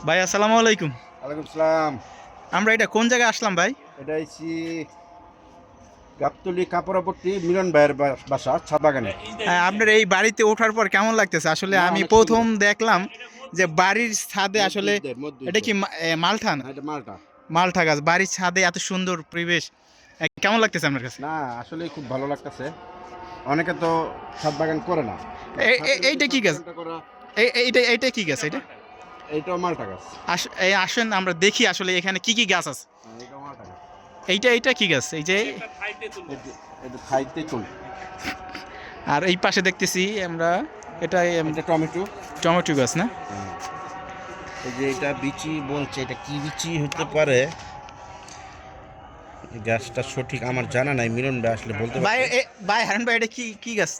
ভাই আসসালামু আলাইকুম। ওয়ালাইকুম সালাম। আমরা এটা কোন জায়গায় আসলাম ভাই? এটা হচ্ছে গাবতলী কাপড়াপট্টি মিলন ভাইয়ের বাসা ছাদ বাগানে। আপনার এই বাড়িতে ওঠার পর কেমন লাগতেছে? আসলে না, আমি অনেক প্রথম সুন্দর। দেখলাম যে বাড়ির ছাদে আসলে মধ্যে এটা কি মালঠা না? এটা মালটা। মালঠা গাছ বাড়ির ছাদে এত সুন্দর পরিবেশ, কেমন লাগতেছে আপনার কাছে? না, আসলে খুব ভালো লাগতেছে। অনেকে তো ছাদ বাগান করে না। এইটা কি গাছ? করা এইটা কি গাছ এটা? এইটাও মালটা গাছ। আসেন আমরা দেখি আসলে এখানে কি কি গাছ আছে। এইটাও মালটা গাছ। এইটা কি গাছ? এই যে এটা খাইতে চল। আর এই পাশে দেখতেছি আমরা এটা এটা টমেটো। টমেটো গাছ না? এই যে এটা বিচি বলছে, এটা কি বিচি হতে পারে? এই গাছটা সঠিক আমার জানা নাই, মিলন ভাই আসলে বলতে ভাই পারবে। ভাই হারুন ভাই এটা কি কি গাছ?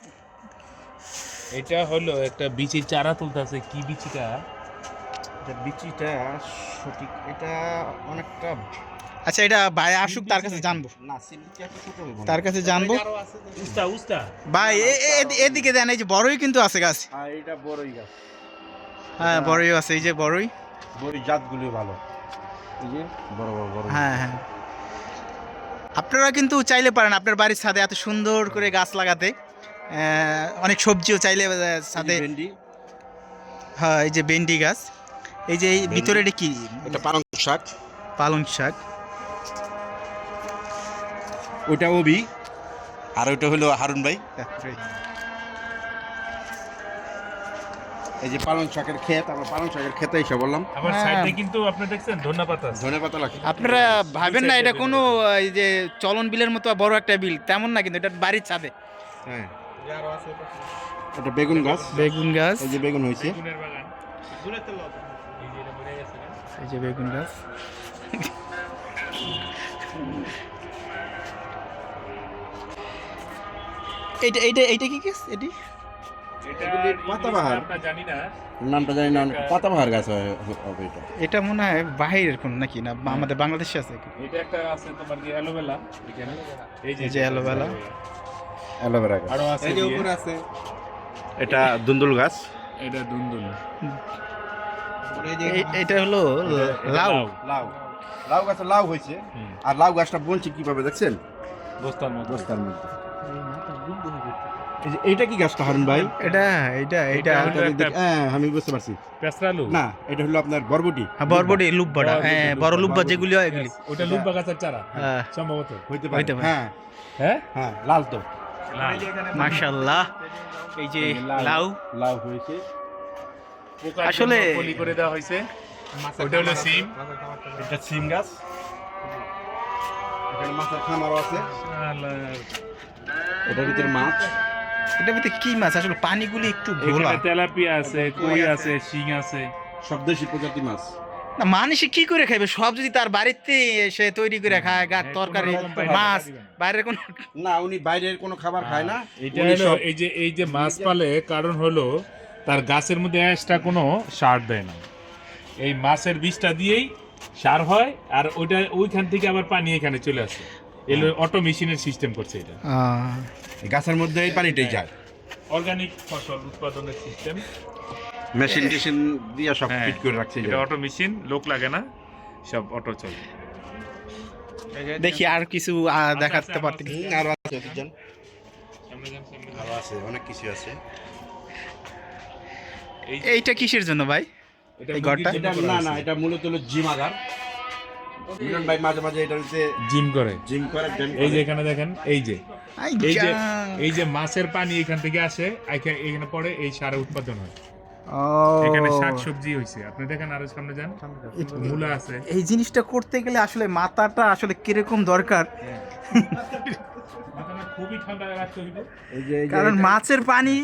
এটা হলো একটা বিচির চারা তুলতেছে, কি বিচিটা? এটা বিচিটা সঠিক, এটা অনেকটা আচ্ছা, এটা ভাই আসুক তার কাছে জানবো, না, সিমটি একটা ছোট হবে না। তার কাছে জানবো। উস্তা উস্তা ভাই এদিকে দেন, এই যে বড়ই কিন্তু আছে গাছ। আর এটা বড়ই গাছ। হ্যাঁ বড়ই আছে, এই যে বড়ই। বড়ই জাতগুলো ভালো, এই যে বড় বড় বড়। হ্যাঁ হ্যাঁ, আপনারা কিন্তু চাইলে পারেন আপনার বাড়ির ছাদে এত সুন্দর করে গাছ লাগাতে। অনেক সবজিও চাইলে ছাদে। ভেন্ডি, হ্যাঁ এই যে ভেন্ডি গাছ, এই যে এই ভিতরে এটা কি? এটা পালং শাক, পালং শাক। ওটা ওবি, আর ওটা হলো হারুন ভাই। এই যে পালং শাকের ক্ষেত, আমরা পালং শাকের ক্ষেতে এসে বললাম। আবার হ্যাঁ। সাইডে কিন্তু আপনি দেখছেন ধন্যপাতা আছে। ধনেপাতা লাগে। আপনারা ভাবেন না এটা কোনো এই যে চলন বিলের মতো বড় একটা বিল, তেমন না, কিন্তু এটা বাড়ির ছাদে। হ্যাঁ, এটা বেগুন গাছ। বেগুন গাছ, এই যে বেগুন হয়েছে। বেগুনের বাগান। এই যে এটা মরে গেছে না? এই যে বেগুন গাছ। এইটা এইটা এইটা কি গাছ? এটি এটা পাতাবাহার। আমরা জানি না। নামটা জানি না, পাতাবাহার গাছ হবে এটা। এটা মনে হয় বাহিরের কোন নাকি না, আমাদের বাংলাদেশে আছে। এটা একটা আছে তোমার কি অ্যালোভেরা এখানে। এই এই যে অ্যালোভেরা। অ্যালোভেরা গাছ। আরো আছে এই যে দিয়ে। উপরে আছে, এটা দুন্দুল গাছ। এটা দুন্দুল। এটা হলো লাউ। লাউ, লাউ গাছে লাউ হয়েছে। হুম। আর লাউ গাছটা বলছি কিভাবে দেখছেন? বস্তার মধ্যে। বস্তার মধ্যে। এই যে এইটা কি গাছটা হারুন ভাই? এটা এটা এটা এটা হলো একটা হ্যাঁ, আমি বুঝতে পারছি। পেছরালু। না, এটা হলো আপনার বরবটি। বরবটি লুব্বাটা, বড় হ্যাঁ লুব্বা, বড় লুব্বা বরবটি। যেগুলি হয় এগুলি। ওটা লুব্বা গাছের চারা হ্যাঁ। সম্ভবত। হইতে হইতে পারে। পারে। হ্যাঁ হ্যাঁ হ্যাঁ, লাল তো। লাল। মাশাআল্লাহ, এই যে লাউ। লাউ হয়েছে। পোকার আসলে জন্য পলি করে দেওয়া হয়েছে। ওটা হলো সিম। এটা সিম গাছ। এখানে মাছের খামারও আছে। এটার ভিতরে মাছ। এটা ভিতরে কি মাছ? আসলে পানিগুলি একটু ঘোলা। এখানে তেলাপিয়া আছে, কই আছে, শিং আছে। সব দেশি প্রজাতি মাছ। না মানুষ কি করে খাবে? সব যদি তার বাড়িতে সে তৈরি করে খায়, গাছ তরকারি কোনো রকম বাইরে মাছ, খাবে না। বাইরের কোনো। না, উনি বাইরের কোনো খাবার খায় না। এটা উনি হলো সব এই যে মাছ পালে, কারণ হলো তার গাছের মধ্যে এক্সট্রা কোনো সার দেয় না। এই মাছের বীজটা দিয়েই সার হয়, আর ওইটা ওইখান থেকে আবার পানি এখানে চলে আসে। এলো অটো মেশিনের সিস্টেম করছে এটা। গাছের মধ্যে এই পানিটাই যায়। অর্গানিক ফসল উৎপাদনের সিস্টেম। মেশিন টেশিন দিয়ে সব হ্যাঁ, ফিট করে রাখছে। এটা অটো মেশিন, লোক লাগে না, সব অটো চলে। দেখি আর কিছু দেখাতে পারতে। আরো আছে অভিযান, আরো আছে, অনেক কিছু আছে। এইটা কিসের জন্য ভাই? এটা এই ঘরটা? মুরগির জন্য এটা করা না হয়েছে। না, এটা মূলত হলো জিম আগার। মিলন ভাই মাঝে মাঝে এটা হচ্ছে জিম করে। জিম করে। এই যে এখানে দেখেন, এই যে আই এই যে যা। এই যে মাছের পানি এখান থেকে আসে, এখানে পড়ে, এই সারে উৎপাদন হয়। ও, এখানে শাকসবজি হইছে, আপনি দেখেন, আরো সামনে যান, মূলা আছে। এই জিনিসটা করতে গেলে আসলে মাথাটা আসলে কিরকম দরকার, মাথাটা খুবই ঠান্ডা রাখতে হইব। এই যে কারণ মাছের পানি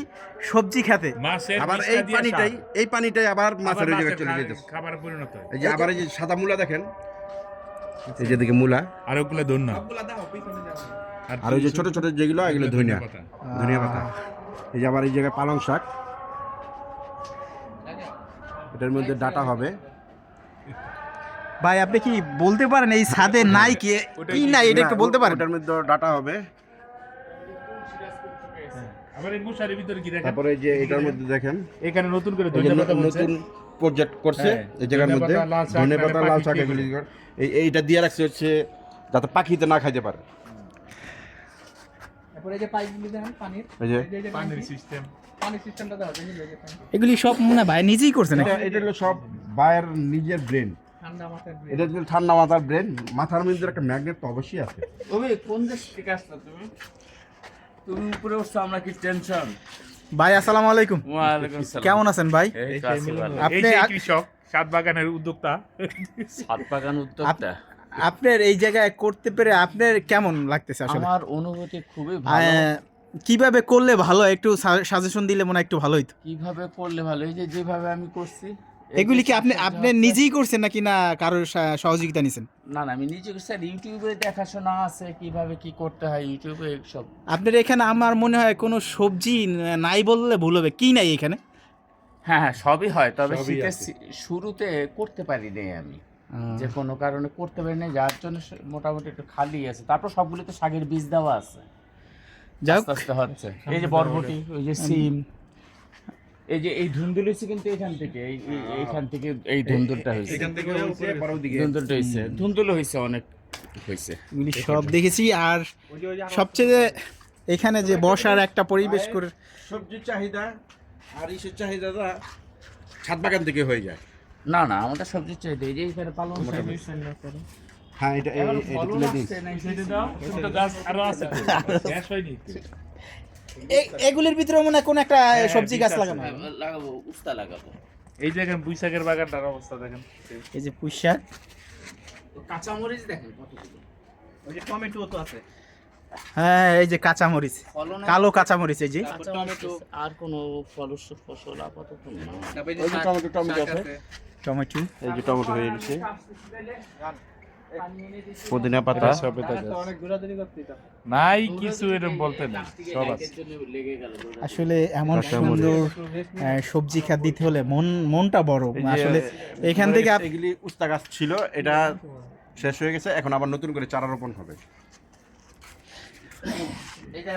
সবজি খেতে। মাছের আবার বীজটা এই দিয়ে পানিটাই সার। এই পানিটাই আবার আবার মাছের ওই জায়গায় মাছের চলে যেতেছে। খাবারে পরিণত হয়। এই যে আবার এই যে সাদা মূলা দেখেন, এই যে দিকে মূলা, আর ওগুলো ধন্যা। আর ওই যে ছোট ছোট যেগুলো এগুলো ধনিয়া, ধনিয়া পাতা। এই যে আবার এই জায়গায় পালং শাক, এটার মধ্যে ডাটা হবে। ভাই আপনি কি বলতে পারেন এই ছাদে নাই কি কি নাই, এটা একটু বলতে পারেন? ওটার মধ্যে ডাটা হবে। আবার এই মশারির ভিতরে কি দেখেন, তারপরে এই যে এটার মধ্যে দেখেন এখানে নতুন করে এই যে ধনিয়া পাতা বলছে। নতুন প্রজেক্ট করছে হ্যাঁ, এই জায়গার মধ্যে ধনেপাতা, লাল শাক, ধনেপাতা নাহলে লাল পাখি শাক খেয়ে এগুলি ফেলে। এইটা দিয়ে রাখছে হচ্ছে যাতে পাখিতে না খাইতে পারে। তারপরে এই যে পাইপগুলি দেখেন পানির, এই যে এই যে পানির সিস্টেম। পানির সিস্টেমটা দেওয়া আছে, এই যে পানি। এগুলি সব মনে হয় ভাই নিজেই করছেন এটা হলো সব বায়ের নিজের ব্রেন। ঠান্ডা মাথায় এটা হচ্ছে ঠান্ডা মাথার ব্রেন, মাথার মধ্যে একটা ম্যাগনেট তো অবশ্যই আছে। তুমি কোন দেশ থেকে আসছো তুমি? তুমি উপরে উঠছো, আমরা কি টেনশন? ভাই আসসালামু আলাইকুম, ওয়ালাইকুম সালাম। কেমন আছেন ভাই? এই তো আছি ভালো। এই আপনি সেই কৃষক, সাত বাগানের উদ্যোক্তা। সাত বাগান উদ্যোক্তা। আপনার এই জায়গায় করতে পেরে আপনার কেমন লাগতেছে আসলে? আমার অনুভূতি খুবই ভালো। কিভাবে করলে ভালো হয় একটু সাজেশন দিলে মনে হয় একটু ভালো হইতো। কিভাবে করলে ভালো, এই যে যেভাবে আমি করছি। এগুলি কি আপনি নিজেই করছেন নাকি না কারোর সহযোগিতা নিছেন? না না, আমি নিজে করছি, আর ইউটিউবে দেখাশোনা আছে কিভাবে কি করতে হয়, ইউটিউবে সব। আপনার এখানে আমার মনে হয় কোনো সবজি নাই বললে ভুল হবে, কি নাই এখানে? হ্যাঁ হ্যাঁ, সবই হয়, তবে সবই শীতের আছে। শুরুতে করতে পারিনি আমি, যে কোনো কারণে করতে পারিনি, যার জন্য মোটামুটি একটু খালি আছে। তারপর সবগুলোতে শাকের বীজ দেওয়া আছে, যাই হোক, আস্তে আস্তে হচ্ছে। এই যে বরবটি, ওই যে সিম, এই যে এই ধুন্দুল হয়েছে কিন্তু এখান থেকে, এইখান থেকে এই ধুন্দুলটা হয়েছে, এখান থেকে হচ্ছে পরের দিকে ধুন্দুলটা হয়েছে, ধুন্দুল হয়েছে, অনেক হয়েছে। এগুলি সব দেখেছি। আর সবচেয়ে এখানে যে বসার একটা পরিবেশ করে, সবজির চাহিদা আর ইসের চাহিদাটা ছাদ বাগান থেকে হয়ে যায়। না না, আমাদের সবজির চাহিদা এই যে এখানে পালং শাক। হ্যাঁ, এটা এখন এটা ফলন তুলে দিন। আসছে না, সেটা দাও, তুমি তো গাছ আরো আছে তো। শেষ হয়নি তো। এগুলির ভিতরে মনে হয় কোন একটা সবজি গাছ বীজ লাগানো আছে। হয়। লাগাবো, উস্তা লাগাবো। এই দেখেন পুঁই শাকের বাগানটার অবস্থা দেখেন। এই যে পুঁই শাক, কাঁচামরিচ দেখেন কতগুলো। ওই যে টমেটো তো আছে। হ্যাঁ, এই যে কাঁচামরিচ, ফলন কালো কাঁচামরিচ, এই যে টমেটো, আর কোনো ফসল আপাতত না। ওই যে টমেটো আছে, টমেটো, এই যে টমেটো হয়ে গেছে, পুদিনা পাতা। নাই কিছু এরকম বলতে না, সব আছে। লেগে গেল। আসলে এমন কাঁচামরিচ। সুন্দর সবজি খাত দিতে হলে মনটা বড় এই যে আসলে। এখান থেকে এগুলি উস্তা গাছ ছিল, এটা শেষ হয়ে গেছে, এখন আবার নতুন করে চারা রোপণ হবে। এটা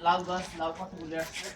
লাউ গাছ, লাউ কতগুলো আসছে?